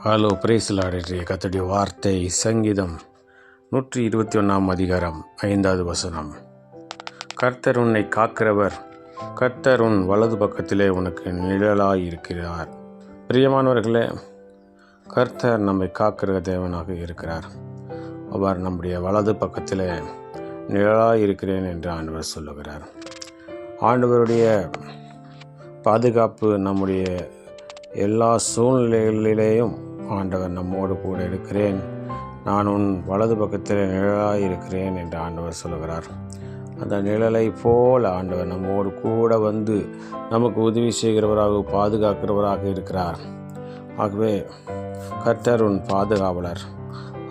Hello பிரேசலாடிய கர்த்தருடைய வார்த்தை சங்கீதம் 121 அதிகாரம் 5வது வசனம். கர்த்தர் உன்னை காக்கிறவர், கர்த்தர் உன் வலது பக்கத்திலே உனக்கு நிழலாயிருக்கிறார். பிரியமானவர்களே, கர்த்தர் நம்மை காக்கிற தேவனாக இருக்கிறார். அவர் நம்முடைய வலது பக்கத்திலே நிழலாயிருக்கிறேன் என்று ஆண்டவர் சொல்லுகிறார். ஆண்டவருடைய பாதுகாப்பு நம்முடைய எல்லா சூழ்நிலைகளிலேயும் ஆண்டவர் நம்மோடு கூட இருக்கிறேன், நான் உன் வலது பக்கத்தில் நிழலாக இருக்கிறேன் என்று ஆண்டவர் சொல்லுகிறார். அந்த நிழலை போல் ஆண்டவர் நம்மோடு கூட வந்து நமக்கு உதவி செய்கிறவராக பாதுகாக்கிறவராக இருக்கிறார். ஆகவே கர்த்தர் உன் பாதுகாவலர்,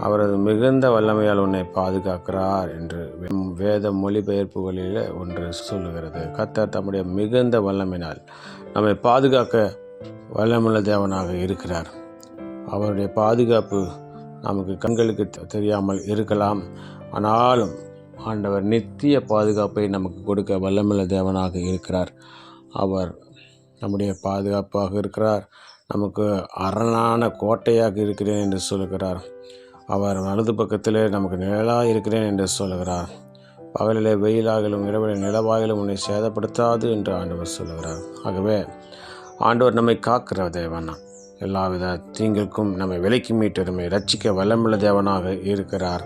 அவரது மிகுந்த வல்லமையால் உன்னை பாதுகாக்கிறார் என்று வேத மொழிபெயர்ப்புகளில் ஒன்று சொல்லுகிறது. கர்த்தர் தம்முடைய மிகுந்த வல்லமையினால் நம்மை பாதுகாக்க வல்லமுள்ள தேவனாக இருக்கிறார். அவருடைய பாதுகாப்பு நமக்கு கண்களுக்கு தெரியாமல் இருக்கலாம், ஆனாலும் ஆண்டவர் நித்திய பாதுகாப்பை நமக்கு கொடுக்க வல்லமுள்ள தேவனாக இருக்கிறார். அவர் நம்முடைய பாதுகாப்பாக இருக்கிறார், நமக்கு அரணான கோட்டையாக இருக்கிறேன் என்று சொல்லுகிறார். அவர் வலது பக்கத்திலே நமக்கு நிழலாக இருக்கிறேன் என்று சொல்லுகிறார். பகலிலே வெயிலாகலும் இரவிலே நிலவாகலும் உன்னை சேதப்படுத்தாது என்று ஆண்டவர் சொல்லுகிறார். ஆகவே ஆண்டவர் நம்மை காக்கிற தேவனா, எல்லாவித தீங்கிற்கும் நம்மை விலக்கி மீட்டு நம்மை ரட்சிக்க வல்லமுள்ள தேவனாக இருக்கிறார்.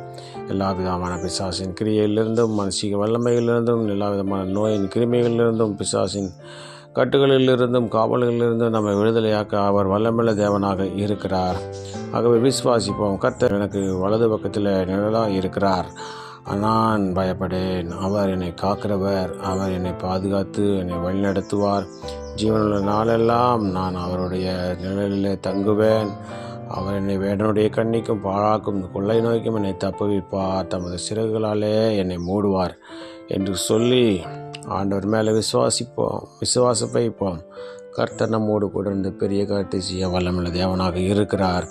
எல்லா விதமான பிசாசின் கிரியையிலிருந்தும் மனசிக வல்லமையிலிருந்தும் எல்லா விதமான நோயின் கிருமிகளிலிருந்தும் பிசாசின் கட்டுகளிலிருந்தும் காவல்களிலிருந்தும் நம்மை விடுதலையாக்க அவர் வல்லமுள்ள தேவனாக இருக்கிறார். ஆகவே விசுவாசிப்போம். கர்த்தர் எனக்கு வலது பக்கத்தில் நிழலாக இருக்கிறார், நான் பயப்படேன். அவர் என்னை காக்கிறவர், அவர் என்னை பாதுகாத்து என்னை வழிநடத்துவார். ஜீவனுள்ள நாளெல்லாம் நான் அவருடைய நிழலிலே தங்குவேன். அவர் என்னை வேடனுடைய கண்ணிக்கும் பாழாக்கும் கொள்ளை நோய்க்கும் என்னை தப்புவிப்பார், தமது சிறகுகளாலே என்னை மூடுவார் என்று சொல்லி ஆண்டவர் மேலே விசுவாசம் வைப்போம். கர்த்தர் நம்மோடு கூட இருந்து பெரிய காரியத்தை செய்ய வல்லமுள்ள தேவனாக இருக்கிறார்.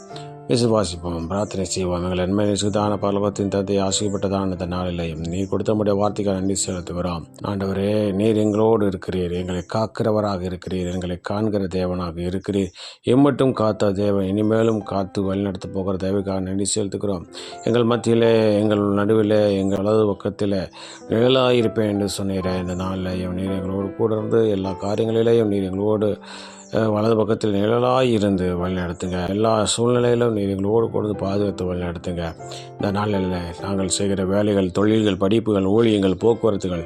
விசுவாசிப்போம், பிரார்த்தனை செய்வோம். எங்கள் நன்மை சுதான பரலோகத்தின் தந்தை, ஆசைப்பட்டதான இந்த நாளிலையும் நீர் கொடுத்த முடிய வார்த்தைக்கு நன்றி செலுத்துகிறோம். ஆண்டவரே, நீர் எங்களோடு இருக்கிறீர், எங்களை காக்கிறவராக இருக்கிறீர், எங்களை காண்கிற தேவனாக இருக்கிறீர். எம்மட்டும் காத்த தேவன் இனிமேலும் காத்து வழிநடத்த போகிற தேவைக்காக நன்றி செலுத்துகிறோம். எங்கள் மத்தியிலே, எங்கள் நடுவிலே, எங்கள் வலது பக்கத்தில் நிழலாயிருப்பேன் என்று சொன்னீரேன். இந்த நாளிலையும் நீர் எங்களோடு கூட இருந்து எல்லா காரியங்களிலேயும் நீர் எங்களோடு வலது பக்கத்தில் நிழலாக இருந்து வழிநடத்துங்க. எல்லா சூழ்நிலையிலும் நீர் எங்களோடு கொடுத்து பாதுகாத்து வழிநடத்துங்க. இந்த நாளில் நாங்கள் செய்கிற வேலைகள், தொழில்கள், படிப்புகள், ஊழியங்கள், போக்குவரத்துகள்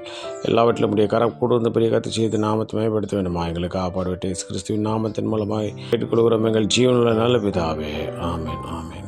எல்லாவற்றிலும் உடைய கரம் கூட வந்து பெரிய கருத்து செய்து நாமத்தை மேம்படுத்த வேண்டுமா எங்களுக்கு காப்பாடுவிட்டு கிறிஸ்துவின் நாமத்தின் மூலமாக கேட்டுக்கொள்கிறோம் எங்கள் ஜீவனுள்ள நல்ல பிதாவே. ஆமென், ஆமென்.